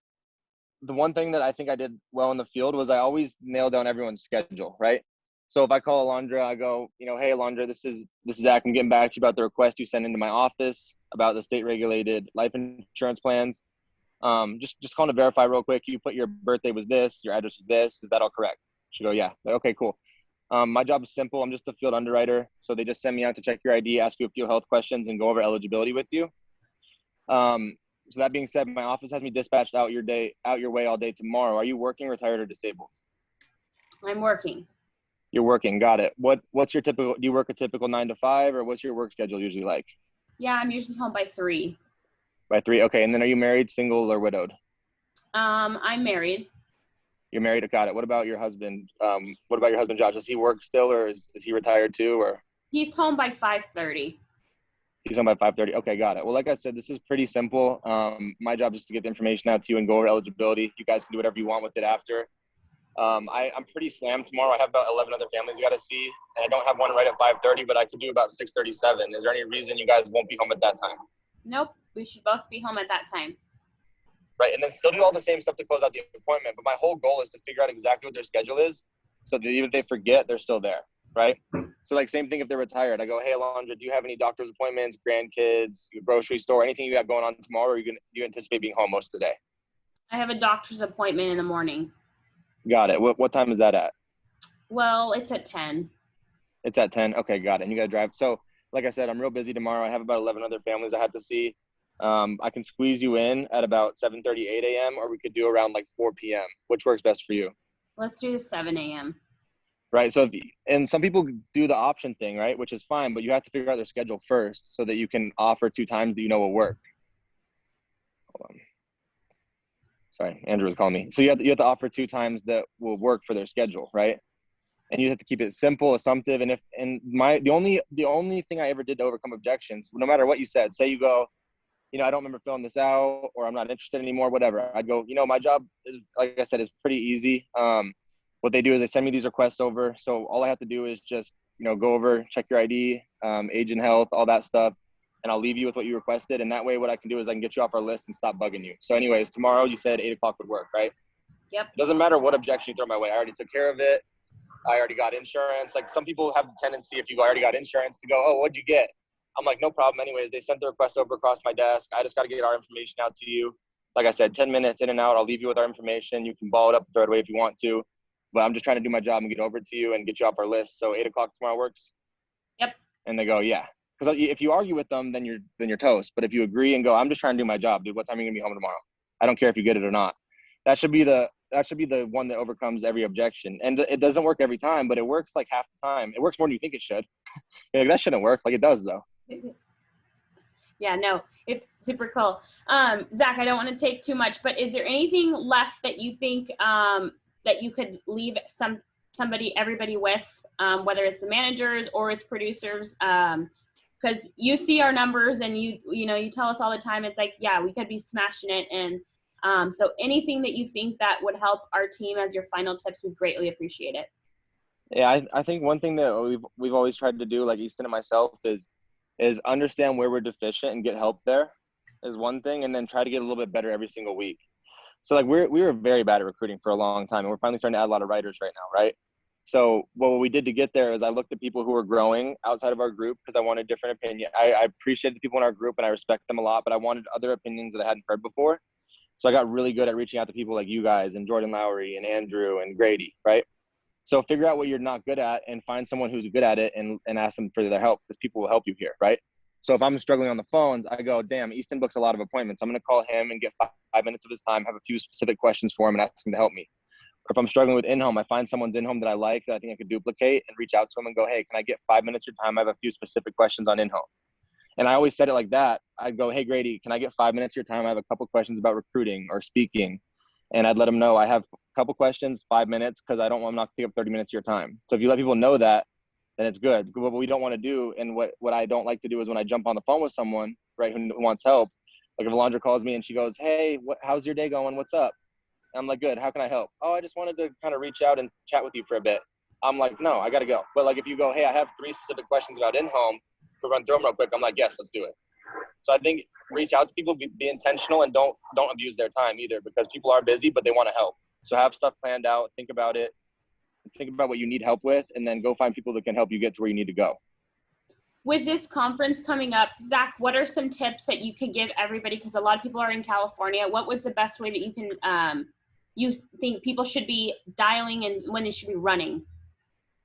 the one thing that I think I did well in the field was I always nailed down everyone's schedule, right? So if I call Alondra, I go, hey, Alondra, this is Zac. I'm getting back to you about the request you sent into my office about the state-regulated life insurance plans. Just calling to verify real quick. You put your birthday was this, your address was this. Is that all correct? She'll go, yeah. Like, okay, cool. My job is simple. I'm just a field underwriter. So they just send me out to check your ID, ask you a few health questions, and go over eligibility with you. So that being said, my office has me dispatched out your way all day tomorrow. Are you working, retired, or disabled? I'm working. You're working. Got it. What's your typical, do you work a typical 9 to 5, or what's your work schedule usually like? Yeah, I'm usually home by 3. By 3. Okay. And then are you married, single, or widowed? I'm married. You're married. Got it. What about your husband? What about your husband, Josh? Does he work still, or is he retired too, or? He's home by 5:30. He's home by 5:30. Okay, got it. Well, like I said, this is pretty simple. My job is to get the information out to you and go over eligibility. You guys can do whatever you want with it after. I'm pretty slammed tomorrow. I have about 11 other families I got to see, and I don't have one right at 5:30, but I could do about 6:37. Is there any reason you guys won't be home at that time? Nope. We should both be home at that time. Right, and then still do all the same stuff to close out the appointment. But my whole goal is to figure out exactly what their schedule is, so that even if they forget, they're still there, right? So like same thing if they're retired. I go, hey, Alondra, do you have any doctor's appointments, grandkids, your grocery store, anything you got going on tomorrow, or do you anticipate being home most of the day? I have a doctor's appointment in the morning. Got it. What time is that at? Well, it's at 10. It's at 10? Okay, got it. And you got to drive. So like I said, I'm real busy tomorrow. I have about 11 other families I have to see. I can squeeze you in at about 7:30, 8 a.m., or we could do around like 4 p.m. Which works best for you? Let's do 7 a.m. Right. So, and some people do the option thing, right? Which is fine, but you have to figure out their schedule first so that you can offer 2 times that you know will work. Hold on. Sorry, Andrew was calling me. So you have to offer 2 times that will work for their schedule, right? And you have to keep it simple, assumptive. And the only thing I ever did to overcome objections, no matter what you said, say you go, I don't remember filling this out, or I'm not interested anymore, whatever. I'd go, my job is, like I said, is pretty easy. What they do is they send me these requests over. So all I have to do is just, go over, check your ID, age and health, all that stuff. And I'll leave you with what you requested. And that way, what I can do is I can get you off our list and stop bugging you. So anyways, tomorrow you said 8 o'clock would work, right? Yep. It doesn't matter what objection you throw my way. I already took care of it. I already got insurance. Like some people have the tendency, if you already got insurance, to go, oh, what'd you get? I'm like, no problem. Anyways, they sent the request over across my desk. I just got to get our information out to you. Like I said, 10 minutes in and out. I'll leave you with our information. You can ball it up, throw it away if you want to. But I'm just trying to do my job and get over to you and get you off our list. So 8 o'clock tomorrow works? Yep. And they go, yeah. Because if you argue with them, then you're toast. But if you agree and go, I'm just trying to do my job, dude, what time are you going to be home tomorrow? I don't care if you get it or not. That should be the one that overcomes every objection. And it doesn't work every time, but it works like half the time. It works more than you think it should. You're like, that shouldn't work. Like it does though. Yeah, no, it's super cool. Zac, I don't want to take too much, but is there anything left that you think that you could leave everybody with, whether it's the managers or it's producers, because you see our numbers and you tell us all the time, it's like, yeah, we could be smashing it. And so anything that you think that would help our team as your final tips, we'd greatly appreciate it. Yeah, I think one thing that we've always tried to do, like Easton and myself, is understand where we're deficient and get help there is one thing, and then try to get a little bit better every single week. So like we were very bad at recruiting for a long time, and we're finally starting to add a lot of writers right now, right? So what we did to get there is I looked at people who were growing outside of our group because I wanted different opinion. I appreciated the people in our group and I respect them a lot, but I wanted other opinions that I hadn't heard before. So I got really good at reaching out to people like you guys and Jordan Lowry and Andrew and Grady, right? So figure out what you're not good at and find someone who's good at it and ask them for their help, because people will help you here, right? So if I'm struggling on the phones, I go, damn, Easton books a lot of appointments. I'm going to call him and get 5 minutes of his time, have a few specific questions for him and ask him to help me. Or if I'm struggling with in-home, I find someone's in-home that I like that I think I could duplicate and reach out to him and go, hey, can I get 5 minutes of your time? I have a few specific questions on in-home. And I always said it like that. I'd go, hey, Grady, can I get 5 minutes of your time? I have a couple questions about recruiting or speaking. And I'd let him know I have a couple questions, 5 minutes, because I don't want to take up 30 minutes of your time. So if you let people know that, then it's good. What we don't want to do, and what I don't like to do, is when I jump on the phone with someone, right, who wants help, like if Alondra calls me and she goes, hey, how's your day going? What's up? And I'm like, good. How can I help? Oh, I just wanted to kind of reach out and chat with you for a bit. I'm like, no, I got to go. But like if you go, hey, I have 3 specific questions about in-home, we're going to through them real quick. I'm like, yes, let's do it. So I think reach out to people, be intentional, and don't abuse their time either, because people are busy, but they want to help. So have stuff planned out, think about it, think about what you need help with, and then go find people that can help you get to where you need to go. With this conference coming up, Zac, what are some tips that you could give everybody? Because a lot of people are in California. What was the best way that you can, you think people should be dialing and when they should be running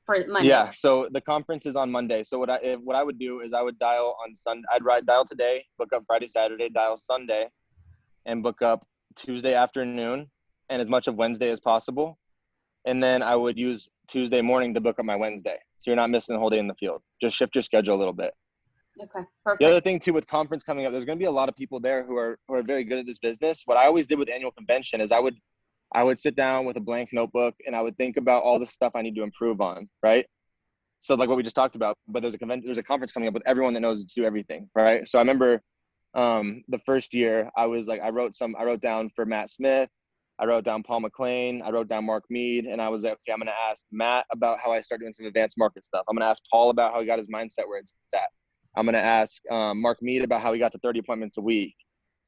for Monday? Yeah, so the conference is on Monday. So what I would do is I would dial on Sunday. I'd dial today, book up Friday, Saturday, dial Sunday, and book up Tuesday afternoon and as much of Wednesday as possible. And then I would use Tuesday morning to book up my Wednesday. So you're not missing the whole day in the field. Just shift your schedule a little bit. Okay, perfect. The other thing too, with conference coming up, there's going to be a lot of people there who are very good at this business. What I always did with annual convention is I would sit down with a blank notebook and I would think about all the stuff I need to improve on, right? So like what we just talked about, but there's a conference coming up with everyone that knows to do everything, right? So I remember the first year I wrote down for Matt Smith, I wrote down Paul McLean, I wrote down Mark Mead, and I was like, okay, I'm going to ask Matt about how I start doing some advanced market stuff. I'm going to ask Paul about how he got his mindset where it's at. I'm going to ask Mark Mead about how he got to 30 appointments a week.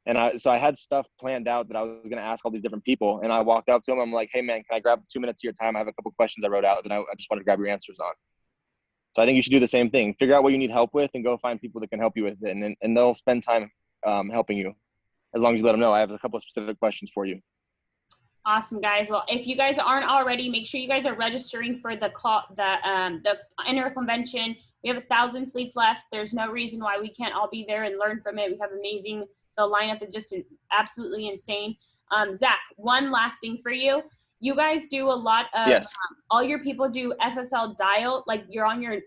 And so I had stuff planned out that I was going to ask all these different people. And I walked up to him. I'm like, hey, man, can I grab 2 minutes of your time? I have a couple questions I wrote out that I just want to grab your answers on. So I think you should do the same thing. Figure out what you need help with and go find people that can help you with it. And they'll spend time helping you as long as you let them know. I have a couple of specific questions for you. Awesome, guys. Well, if you guys aren't already, make sure you guys are registering for the inner convention. We have 1,000 seats left. There's no reason why we can't all be there and learn from it. We have amazing. The lineup is just absolutely insane. Zac, one last thing for you. You guys do a lot of, yes. All your people do FFL Dial, like you're on your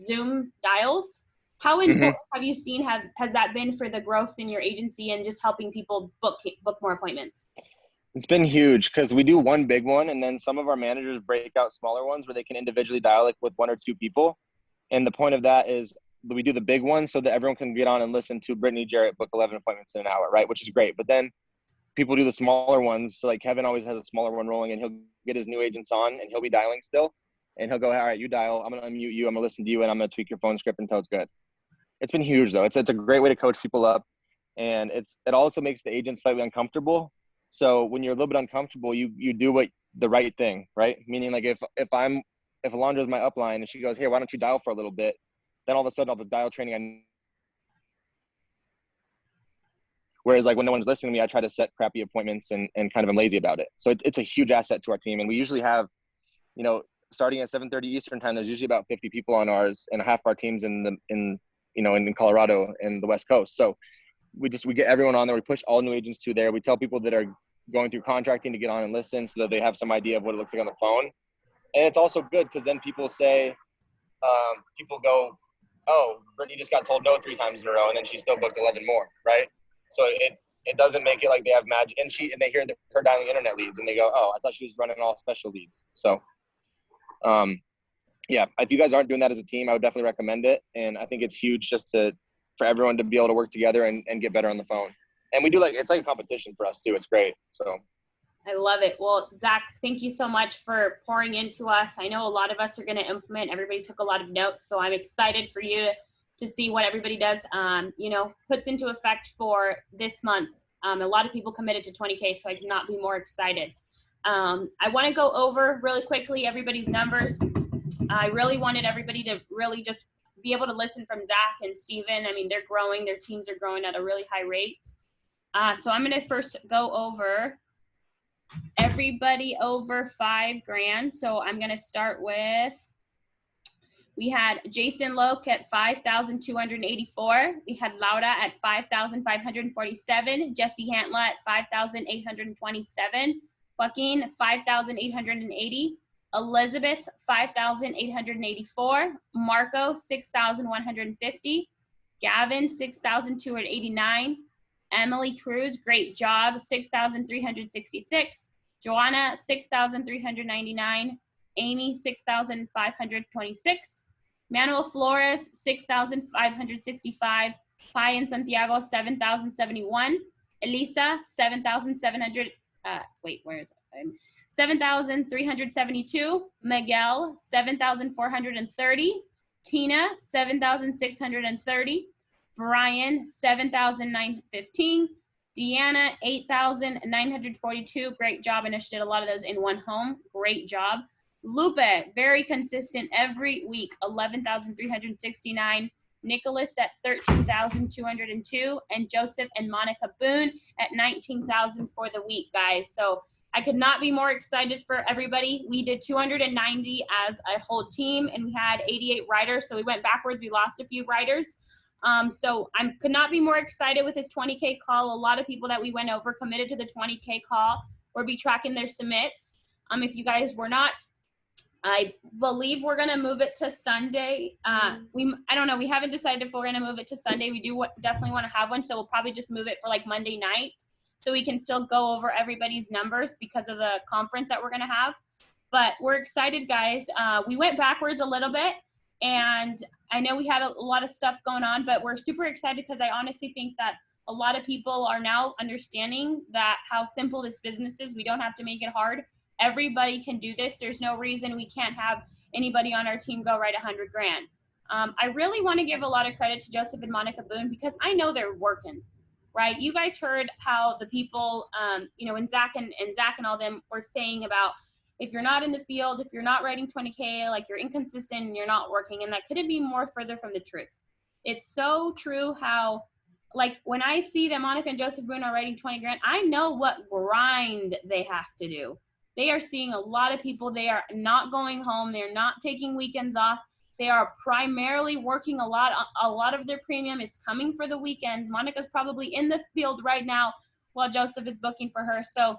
Zoom dials. How important have you seen, has that been for the growth in your agency and just helping people book more appointments? It's been huge because we do one big one, and then some of our managers break out smaller ones where they can individually dial like with 1 or 2 people. And the point of that is we do the big one so that everyone can get on and listen to Brittany Jarrett book 11 appointments in an hour, right? Which is great. But then people do the smaller ones. So like Kevin always has a smaller one rolling, and he'll get his new agents on and he'll be dialing still. And he'll go, all right, you dial. I'm going to unmute you. I'm going to listen to you, and I'm going to tweak your phone script until it's good. It's been huge though. It's a great way to coach people up. And it also makes the agent slightly uncomfortable. So when you're a little bit uncomfortable, you do the right thing, right? Meaning like if Alondra's my upline and she goes, here, why don't you dial for a little bit? Then all of a sudden all the dial training whereas like when no one's listening to me, I try to set crappy appointments and kind of am lazy about it. So it's a huge asset to our team. And we usually have, starting at 7:30 Eastern time, there's usually about 50 people on ours, and half our team's in Colorado and the West Coast. So we get everyone on there. We push all new agents to there. We tell people that are going through contracting to get on and listen so that they have some idea of what it looks like on the phone. And it's also good because then people say, people go, oh, Brittany just got told no 3 times in a row, and then she still booked 11 more, right? So it doesn't make it like they have magic. And they hear her dialing internet leads, and they go, oh, I thought she was running all special leads. So yeah, if you guys aren't doing that as a team, I would definitely recommend it. And I think it's huge just for everyone to be able to work together and get better on the phone. And we do it's like a competition for us too. It's great. So I love it. Well, Zac, thank you so much for pouring into us. I know a lot of us are going to implement. Everybody took a lot of notes, so I'm excited for you to see what everybody does, puts into effect for this month. A lot of people committed to 20K, so I cannot be more excited. I want to go over really quickly everybody's numbers. I really wanted everybody to really just be able to listen from Zac and Steven. I mean, they're growing. Their teams are growing at a really high rate. So I'm going to first go over everybody over $5,000. So I'm going to start with, we had Jason Loke at 5,284. We had Laura at 5,547. Jesse Hantla at 5,827. Joaquin, 5,880. Elizabeth, 5,884. Marco, 6,150. Gavin, 6,289. Emily Cruz, great job, 6,366. Joanna, 6,399. Amy, 6,526. Manuel Flores, 6,565. Pai and Santiago, 7,071. Elisa, 7,700. Where is it? 7,372. Miguel, 7,430. Tina, 7,630. Brian, 7,915. Deanna, 8,942. Great job. And I did a lot of those in one home. Great job. Lupe, very consistent every week, 11,369. Nicholas at 13,202. And Joseph and Monica Boone at 19,000 for the week, guys. So I could not be more excited for everybody. We did 290 as a whole team, and we had 88 riders. So we went backwards. We lost a few riders. So I could not be more excited with this 20K call. A lot of people that we went over committed to the 20K call. We'll be tracking their submits. If you guys were not, I believe we're going to move it to Sunday. I don't know. We haven't decided if we're going to move it to Sunday. We do definitely want to have one. So we'll probably just move it for like Monday night so we can still go over everybody's numbers because of the conference that we're going to have. But we're excited, guys. We went backwards a little bit. And I know we had a lot of stuff going on, but we're super excited because I honestly think that a lot of people are now understanding that how simple this business is. We don't have to make it hard. Everybody can do this. There's no reason we can't have anybody on our team go write $100,000. I really want to give a lot of credit to Joseph and Monica Boone because I know they're working, right? You guys heard how the people, and Zac and all them were saying about, if you're not in the field, if you're not writing 20K, like you're inconsistent and you're not working, and that couldn't be more further from the truth. It's so true how, like when I see that Monica and Joseph Boone are writing $20,000, I know what grind they have to do. They are seeing a lot of people. They are not going home. They're not taking weekends off. They are primarily working a lot. A lot of their premium is coming for the weekends. Monica's probably in the field right now while Joseph is booking for her. So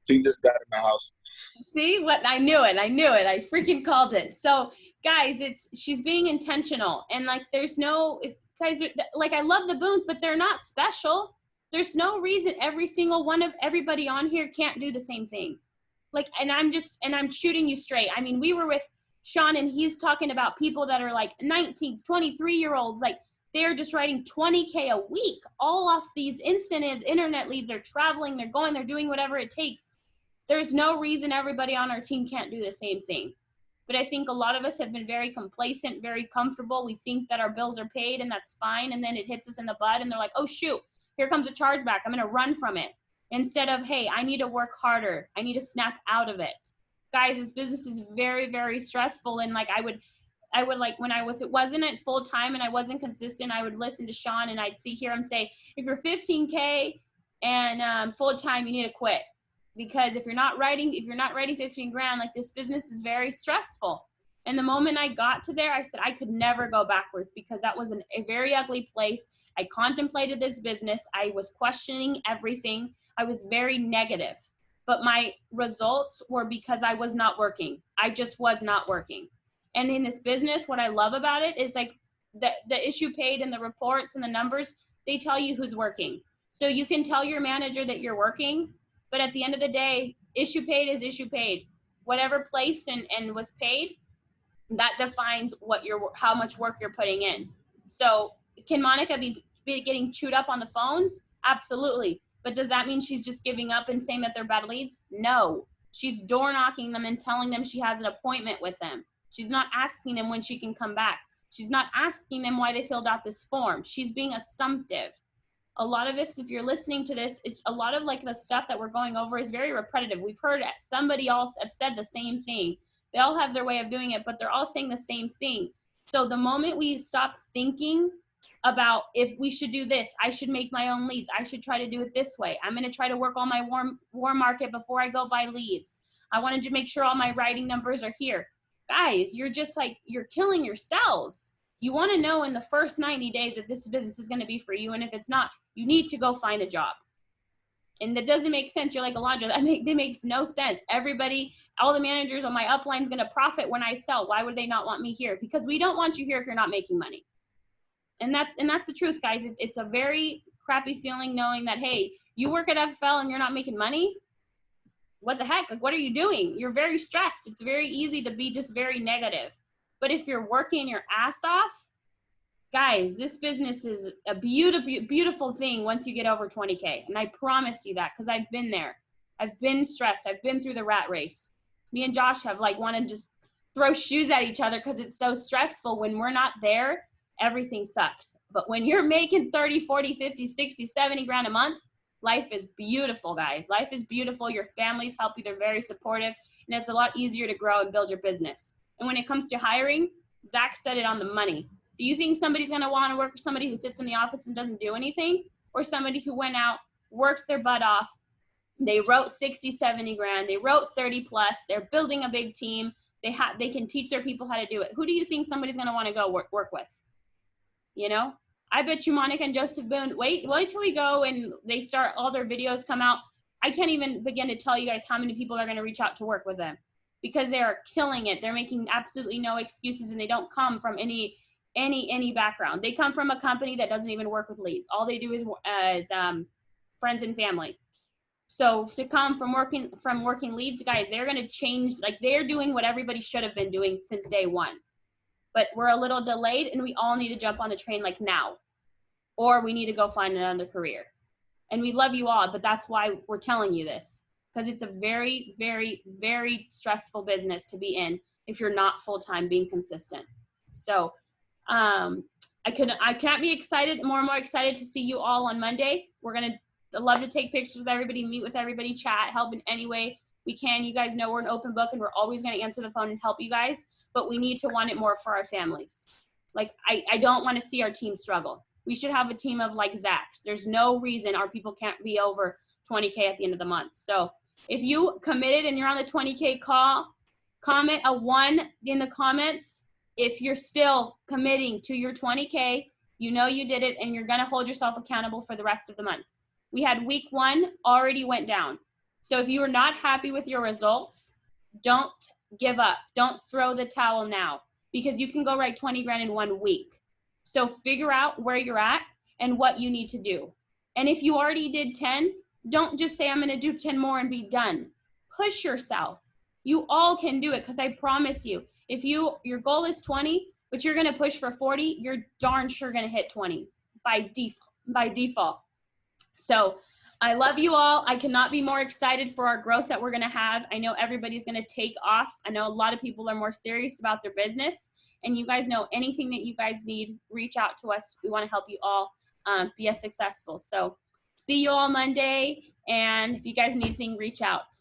she just got in the house. See what I knew it. I freaking called it. So guys, she's being intentional, and like there's no guys like I love the Boones, but they're not special. There's no reason every single one of everybody on here can't do the same thing. Like, and I'm shooting you straight. I mean, we were with Sean and he's talking about people that are like 19s, 23-year-olds, like they're just writing 20K a week, all off these instant internet leads. They're traveling, they're going, they're doing whatever it takes. There's no reason everybody on our team can't do the same thing. But I think a lot of us have been very complacent, very comfortable. We think that our bills are paid and that's fine. And then it hits us in the butt and they're like, oh shoot, here comes a chargeback. I'm going to run from it. Instead of, hey, I need to work harder. I need to snap out of it. Guys, this business is very, very stressful. And like I would like when it wasn't at full time and I wasn't consistent, I would listen to Sean and I'd hear him say, if you're 15K and full time, you need to quit. Because if you're not writing 15 grand, like this business is very stressful. And the moment I got to there, I said I could never go backwards because that was a very ugly place. I contemplated this business. I was questioning everything. I was very negative. But my results were because I was not working. I just was not working. And in this business, what I love about it is like the issue paid and the reports and the numbers, they tell you who's working. So you can tell your manager that you're working, but at the end of the day, issue paid is issue paid. Whatever placed and was paid, That defines how much work you're putting in. So can Monica be getting chewed up on the phones? Absolutely. But does that mean she's just giving up and saying that they're bad leads? No. She's door knocking them and telling them she has an appointment with them. She's not asking them when she can come back. She's not asking them why they filled out this form. She's being assumptive. A lot of this, if you're listening to this, it's a lot of like the stuff that we're going over is very repetitive. We've heard somebody else have said the same thing. They all have their way of doing it, but they're all saying the same thing. So the moment we stop thinking about if we should do this, I should make my own leads, I should try to do it this way, I'm going to try to work on my warm market before I go buy leads, I wanted to make sure all my writing numbers are here. Guys, you're just like, you're killing yourselves. You want to know in the first 90 days if this business is going to be for you, and if it's not, you need to go find a job. And that doesn't make sense. You're like, Alondra, that makes no sense. Everybody, all the managers on my upline is going to profit when I sell. Why would they not want me here? Because we don't want you here if you're not making money. And that's the truth, guys. It's a very crappy feeling knowing that, hey, you work at FFL and you're not making money. What the heck? Like, what are you doing? You're very stressed. It's very easy to be just very negative. But if you're working your ass off, guys, this business is a beautiful, beautiful thing once you get over 20K. And I promise you that, because I've been there. I've been stressed. I've been through the rat race. Me and Josh have like wanted to just throw shoes at each other because it's so stressful. When we're not there, everything sucks. But when you're making 30, 40, 50, 60, 70 grand a month, life is beautiful, guys. Life is beautiful. Your families help you. They're very supportive. And it's a lot easier to grow and build your business. And when it comes to hiring, Zac said it on the money. Do you think somebody's going to want to work with somebody who sits in the office and doesn't do anything? Or somebody who went out, worked their butt off, they wrote 60, 70 grand, they wrote 30 plus, they're building a big team, they can teach their people how to do it. Who do you think somebody's going to want to go work with? You know? I bet you Monica and Joseph Boone, wait till we go and they start, all their videos come out. I can't even begin to tell you guys how many people are going to reach out to work with them, because they are killing it. They're making absolutely no excuses, and they don't come from any background. They come from a company that doesn't even work with leads. All they do is friends and family. So to come from working leads, guys, they're going to change. Like, they're doing what everybody should have been doing since day one. But we're a little delayed, and we all need to jump on the train like now, or we need to go find another career. And we love you all, but that's why we're telling you this, because it's a very, very, very stressful business to be in if you're not full-time being consistent. So I can't be more and more excited to see you all on Monday. We're going to love to take pictures with everybody, meet with everybody, chat, help in any way we can. You guys know we're an open book, and we're always going to answer the phone and help you guys, but we need to want it more for our families. Like, I don't want to see our team struggle. We should have a team of like Zac's. There's no reason our people can't be over 20K at the end of the month. So if you committed and you're on the 20K call, comment a 1 in the comments. If you're still committing to your 20K, you know you did it, and you're going to hold yourself accountable for the rest of the month. We had week 1 already went down. So if you are not happy with your results, don't give up. Don't throw the towel now, because you can go write 20 grand in 1 week. So figure out where you're at and what you need to do. And if you already did 10, don't just say, I'm going to do 10 more and be done. Push yourself. You all can do it, because I promise you, if your goal is 20, but you're going to push for 40, you're darn sure going to hit 20 by default. So I love you all. I cannot be more excited for our growth that we're going to have. I know everybody's going to take off. I know a lot of people are more serious about their business, and you guys know anything that you guys need, reach out to us. We want to help you all be as successful. So see you all Monday. And if you guys need anything, reach out.